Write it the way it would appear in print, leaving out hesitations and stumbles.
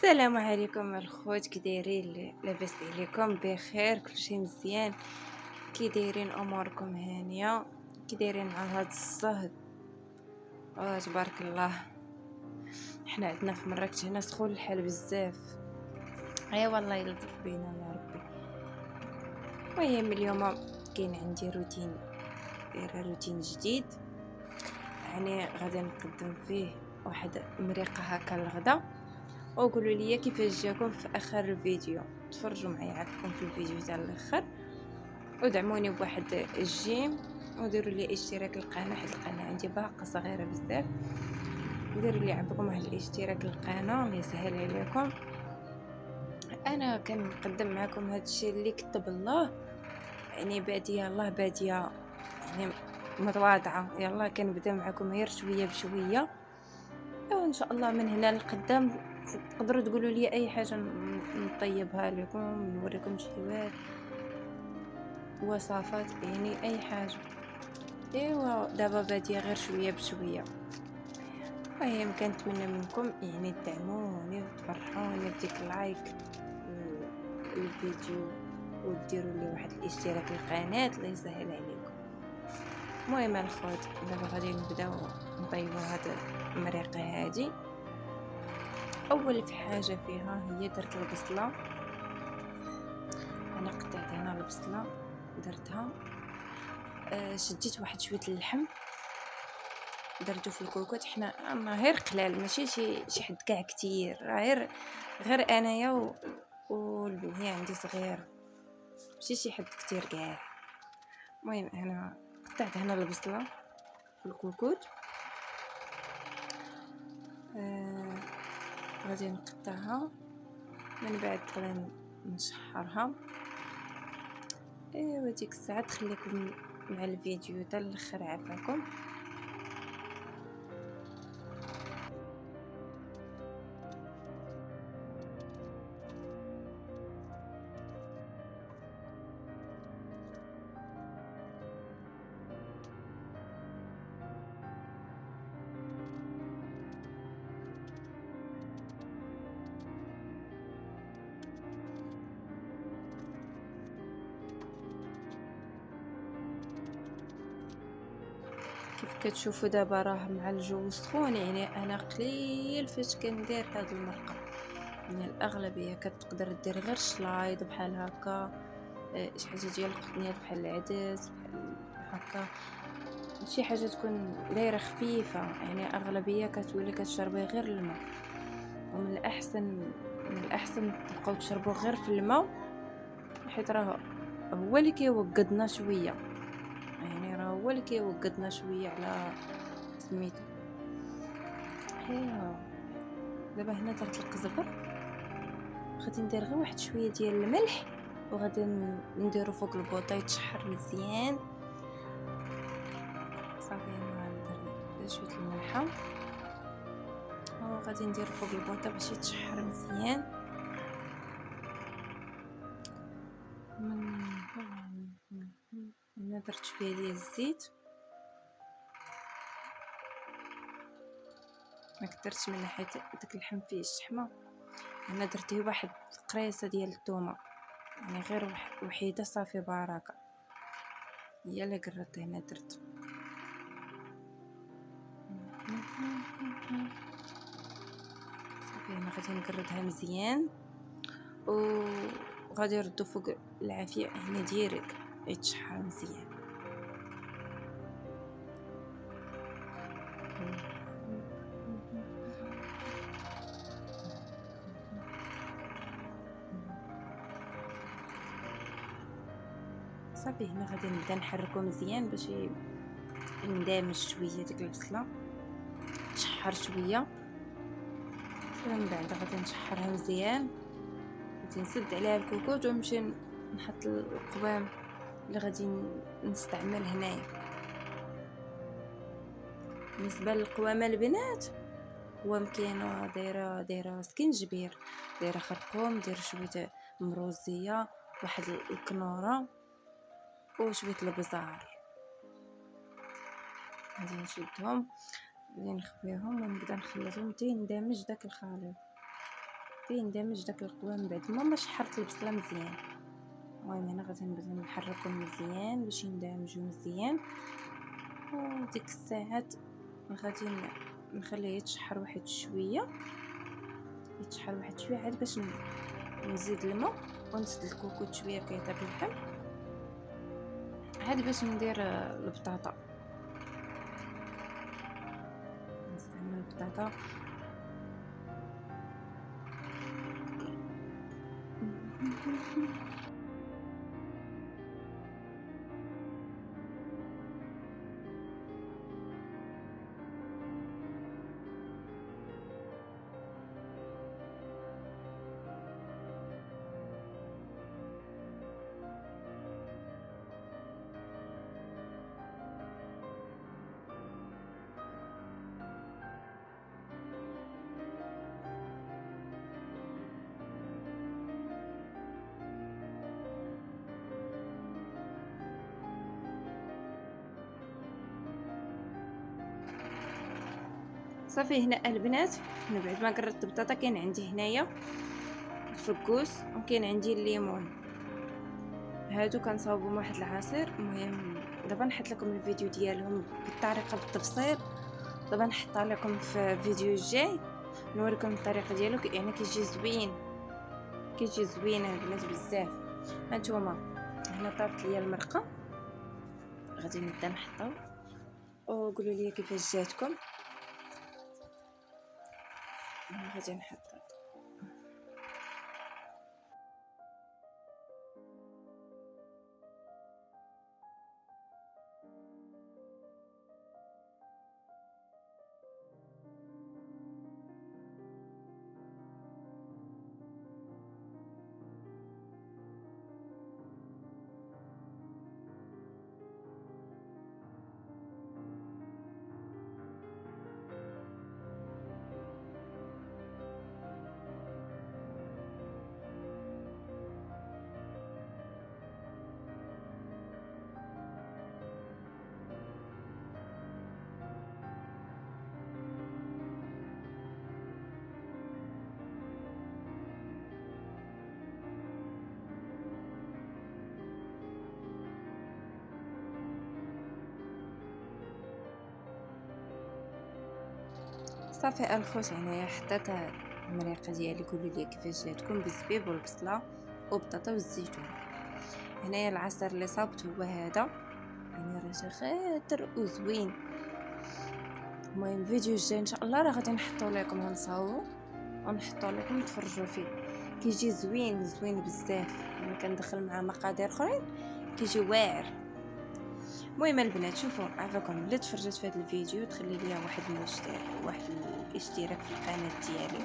السلام عليكم الخوت، كي دايرين؟ لاباس عليكم؟ بخير؟ كلشي مزيان؟ كي دايرين؟ اموركم هانيه؟ كي دايرين مع هاد الصهد؟ تبارك الله. حنا عندنا في مراكش هنا سخون الحال بزاف. والله يلطف بينا يا ربي. المهم اليوم كاين عندي روتين، دايره روتين جديد، يعني غادي نقدم فيه واحد مريقه هكا الغدا، وقولوا لي كيفاش جاكم في اخر الفيديو. تفرجوا معايا عافاكم في الفيديو تاع الاخر، ودعموني بواحد الجيم، وديروا لي اشتراك للقناه حيت القناه عندي باقه صغيره بزاف. ديروا لي عافاكم واحد الاشتراك للقناه الله يسهل عليكم. انا كنقدم معكم هذا الشيء اللي كتب الله، يعني باديه الله باديه، يعني متواضعه. يلا كنبدا معكم غير شويه بشويه، وان شاء الله من هنا لقدام تقدروا تقولوا لي اي حاجه نطيبها لكم، نوريكم شي وصفات، يعني اي حاجه. دابا باديه غير شويه بشويه. المهم كنتمنى منكم يعني تدعموني وتفرحوني بديك لايك الفيديو، وديروا لي واحد الاشتراك للقناه الله يسهل عليكم. المهم الخوت، دابا غادي نبداو نطيبوا هاد المريقه هادي. اول في حاجه فيها هي درت البصله. انا قطعت هنا البصله درتها، شديت واحد شويه اللحم درتو في الكوكوط. حنا غير قلال، ماشي شي حد كاع كتير، غير انايا والبنيه عندي صغيره، ماشي شي حد كتير كاع. المهم انا قطعت هنا البصله في الكوكوط. غادي نقطعها، من بعد غادي نشحرها. وديك الساعه تخليكم مع الفيديو حتى الاخر عافاكم. كيف كتشوفوا دابا راه مع الجو سخون، يعني انا قليل فاش كندير هاد المرقه، يعني الاغلبيه كتقدر دير غير شلايض بحال هكا، شي حاجه ديال القطنيات بحال العدس بحال هكا، شي حاجه تكون دايره خفيفه. يعني اغلبيه كتولي كتشربي غير الماء، ومن الاحسن تبقاو تشربوا غير في الماء، حيت راه هو اللي كيوقدنا شويه، يعني راه هو اللي كيوقدنا شويه على سميتو. ايوا دابا هنا درت القزبر، غادي ندير غير واحد شويه ديال الملح، وغادي نديرو فوق البوطه يتشحر مزيان. صافي انا غندير شويه الملحه، وغادي ندير فوق البوطه باش يتشحر مزيان. انا درت شويه ديال الزيت، ما كثرتش من حيت داك اللحم فيه الشحمه. انا درت واحد القريصه ديال الثومه، يعني غير وحيده صافي بركه، هي اللي قررت هنا درت. صافي انا غادي نقردها مزيان، وغادي نردو فوق العافيه هنا ديريكت يتشحر مزيان. صافي هنا غادي نبدا نحركو مزيان باش ندمج شويه ديك البصله تشحر شويه. من بعد غادي نشحرها مزيان، غادي نسد عليها الكوكوط ونمشي نحط القوام اللي غادي نستعمل هنايا. بالنسبه للقوامه البنات، قوام كاينه دايره سكينجبير، دايره خرقوم، دايره شويه مروزيه، واحد الكنوره، وشويه البزار. غادي نشدهم، غادي نخويهم ونبدا نخلطهم حتى يندمج داك الخليط. صافي ندمج داك القوام من بعد ما شحرت البصله مزيان. المهم هنا غادي نبدا نحركهم مزيان باش يندمجوا مزيان، وديك الساعات غادي نخليه يتشحر واحد شويه، عاد باش نزيد الماء ونزيد الكوكوط شويه كيطيب اللحم، عاد باش ندير البطاطا. نستعمل البطاطا صافي. هنا البنات من بعد ما قررت البطاطا كاين عندي هنايا الفكوس وكاين عندي الليمون، هادو كنصاوبهم واحد العصير. المهم دابا نحط لكم الفيديو ديالهم بالطريقه بالتفصيل، دابا نحطها لكم في الفيديو الجاي نوريكم الطريقه ديالو. يعني كيجي زوين، كيجي زوين البنات بزاف. هانتوما هنا طابت ليا المرقه، غادي نبدا نحطو وقولوا لي كيفاش جاتكم. غادي نحط صافي الخوت. هنايا حطيت المريقه ديالي، قولوا لي كيفاش جاتكم بالزبيب والبصله وبطاطا والزيتون. هنايا العصير اللي صابت هو هذا، يعني راه خاطر وزوين. المهم الفيديو الجاي ان شاء الله راه غادي نحطو لكم، غنصاوبو ونحطو لكم تفرجوا فيه. كيجي زوين زوين بزاف، يعني كندخل مع مقادير اخرين كيجي واعر. المهم البنات شوفوا، عافاكم اللي تفرجت في هذا الفيديو تخلي ليا واحد الاشتراك في القناه ديالي،